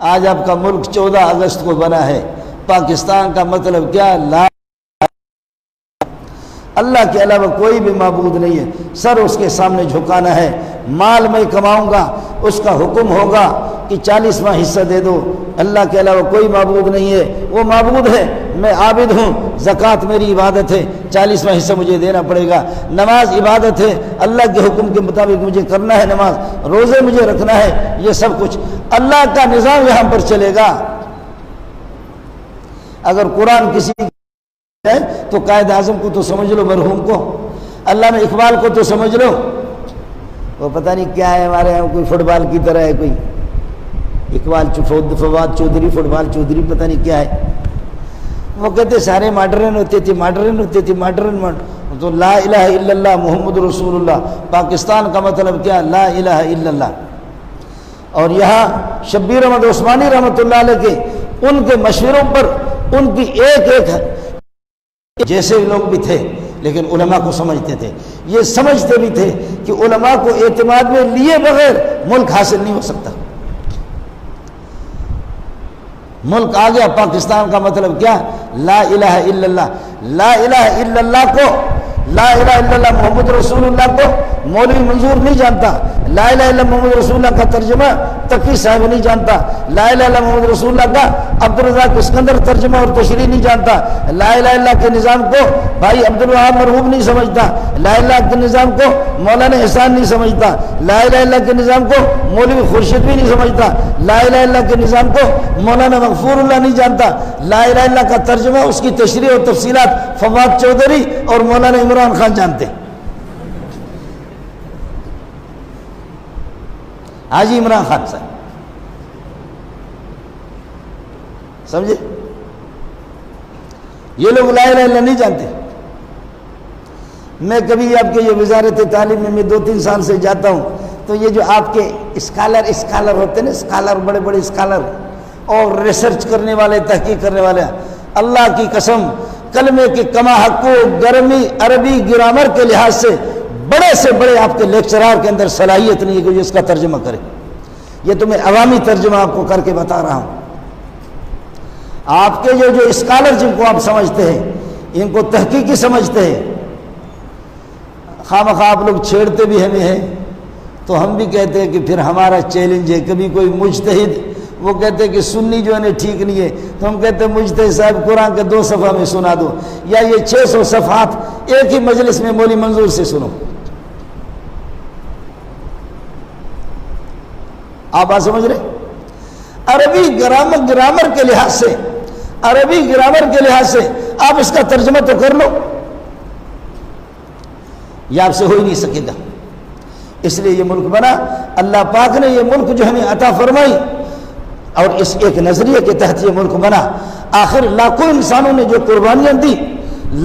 آج آپ کا ملک 14 اگست کو بنا ہے۔ پاکستان کا مطلب کیا؟ لا اللہ کے علاوہ کوئی بھی معبود نہیں ہے، سر اس کے سامنے جھکانا ہے۔ مال میں کماؤں گا، اس کا حکم ہوگا کہ 40واں حصہ دے دو۔ اللہ کے علاوہ کوئی معبود نہیں ہے، وہ معبود ہے، میں عابد ہوں، زکوٰۃ میری عبادت ہے، 40واں حصہ مجھے دینا پڑے گا۔ نماز عبادت ہے، اللہ کے حکم کے مطابق مجھے کرنا ہے نماز، روزے مجھے رکھنا ہے، یہ سب کچھ اللہ کا نظام یہاں پر چلے گا۔ اگر قرآن کسی ہے تو قائد اعظم کو تو سمجھ لو، مرحوم کو، علامہ اقبال کو تو سمجھ لو، وہ پتہ نہیں کیا ہے، ہمارے یہاں کوئی فٹ بال کی طرح ہے، کوئی اقبال فواد چودھری، فٹ بال چودھری، پتہ نہیں کیا ہے۔ وہ کہتے سارے ماڈرن ہوتے تھے، ماڈرن تو لا الہ الا اللہ محمد رسول اللہ۔ پاکستان کا مطلب کیا؟ لا الہ الا اللہ۔ اور یہاں شبیر احمد عثمانی رحمۃ اللہ علیہ کے ان کے مشوروں پر ان کی ایک جیسے لوگ بھی تھے، لیکن علماء کو سمجھتے تھے، یہ سمجھتے بھی تھے کہ علماء کو اعتماد میں لیے بغیر ملک حاصل نہیں ہو سکتا۔ ملک آ گیا، پاکستان کا مطلب کیا؟ لا الہ الا اللہ۔ لا الہ الا اللہ کو، لا الہ الا اللہ محمد رسول اللہ کو مولوی منظور نہیں جانتا، لا الہ الا محمد رسول اللہ کا ترجمہ تقی صاحب نہیں جانتا، لا الہ الا محمد رسول اللہ کا عبدالرزاق اسکندر ترجمہ اور تشریح نہیں جانتا، لا الہ الا کے نظام کو بھائی عبدالوہاب مرحوم نہیں سمجھتا، لا الہ کے نظام کو مولانا احسان نہیں سمجھتا، لا الہ الا کے نظام کو مولوی خورشید بھی نہیں سمجھتا، لا الہ الا کے نظام کو مولانا مغفور اللہ نہیں جانتا، لا الہ الا کا ترجمہ اس کی تشریح اور تفصیلات فواد چودھری اور مولانا عمران خان جانتے۔ حاجی عمران خان صاحب سمجھے، یہ لوگ لا الہ الا نہیں جانتے۔ میں کبھی آپ کے یہ وزارت تعلیم میں 2-3 سال سے جاتا ہوں تو یہ جو آپ کے اسکالر ہوتے ہیں نا، اسکالر، بڑے بڑے اسکالر اور ریسرچ کرنے والے، تحقیق کرنے والے، اللہ کی قسم کلمے کے کما حقو گرمی عربی گرامر کے لحاظ سے بڑے سے بڑے آپ کے لیکچرار کے اندر صلاحیت نہیں ہے کہ جو اس کا ترجمہ کرے۔ یہ تو میں عوامی ترجمہ آپ کو کر کے بتا رہا ہوں۔ آپ کے جو اسکالر جن کو آپ سمجھتے ہیں، ان کو تحقیقی سمجھتے ہیں، خواہ آپ لوگ چھیڑتے بھی ہمیں ہیں تو ہم بھی کہتے ہیں کہ پھر ہمارا چیلنج ہے۔ کبھی کوئی مجتہد وہ کہتے ہیں کہ سنی جو ہے ٹھیک نہیں ہے تو ہم کہتے ہیں مجتہد صاحب قرآن کے 2 صفحہ میں سنا دو، یا یہ 600 صفحات ایک ہی مجلس میں مولوی منظور سے سنو۔ آپ بات سمجھ رہے؟ عربی گرامر کے لحاظ سے، عربی گرامر کے لحاظ سے آپ اس کا ترجمہ تو کر لو، یہ آپ سے ہو ہی نہیں سکے گا۔ اس لیے یہ ملک بنا، اللہ پاک نے یہ ملک جو ہمیں عطا فرمائی اور اس ایک نظریے کے تحت یہ ملک بنا۔ آخر لاکھوں انسانوں نے جو قربانیاں دی،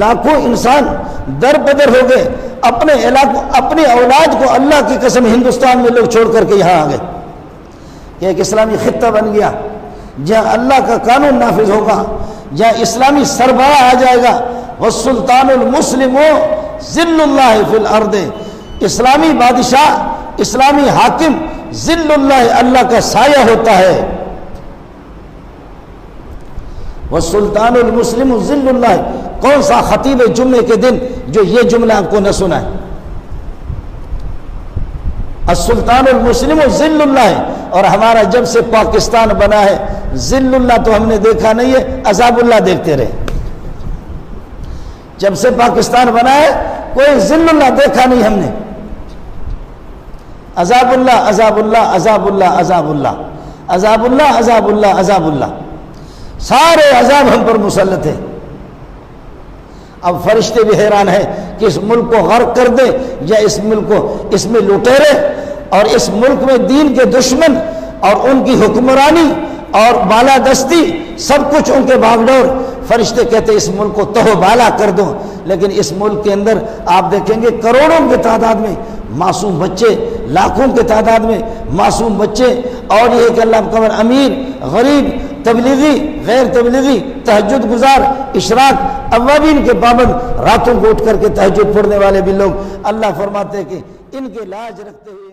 لاکھوں انسان در بدر ہو گئے، اپنے علاقوں، اپنی اولاد کو اللہ کی قسم ہندوستان میں لوگ چھوڑ کر کے یہاں آ گئے کہ ایک اسلامی خطہ بن گیا جہاں اللہ کا قانون نافذ ہوگا، جہاں اسلامی سربراہ آ جائے گا۔ والسلطان المسلم ذل اللہ فی الارض، اسلامی بادشاہ، اسلامی حاکم ذل اللہ، اللہ کا سایہ ہوتا ہے۔ والسلطان المسلم ذل اللہ، کون سا خطیب جمعے کے دن جو یہ جملہ آپ کو نہ سنا ہے؟ السلطان المسلم ذل اللہ۔ اور ہمارا جب سے پاکستان بنا ہے ذل اللہ تو ہم نے دیکھا نہیں ہے، عذاب اللہ دیکھتے رہے۔ جب سے پاکستان بنا ہے کوئی ذل اللہ دیکھا نہیں ہم نے، عذاب اللہ، عذاب اللہ، عذاب اللہ، عذاب اللہ، عذاب اللہ، عذاب اللہ، عذاب اللہ، سارے عذاب ہم پر مسلط ہے۔ اب فرشتے بھی حیران ہیں کہ اس ملک کو غرق کر دے یا اس ملک کو، اس میں لٹیرے اور اس ملک میں دین کے دشمن اور ان کی حکمرانی اور بالادستی سب کچھ ان کے باغڈور۔ فرشتے کہتے اس ملک کو تہو بالا کر دو، لیکن اس ملک کے اندر آپ دیکھیں گے کروڑوں کی تعداد میں معصوم بچے، لاکھوں کی تعداد میں معصوم بچے، اور یہ کہ اللہ کا امیر، غریب، تبلیغی، غیر تبلیغی، تہجد گزار، اشراق، اوابین کے پابند، راتوں کو اٹھ کر کے تہجد پڑھنے والے بھی لوگ، اللہ فرماتے ہیں کہ ان کے لاج رکھتے ہوئے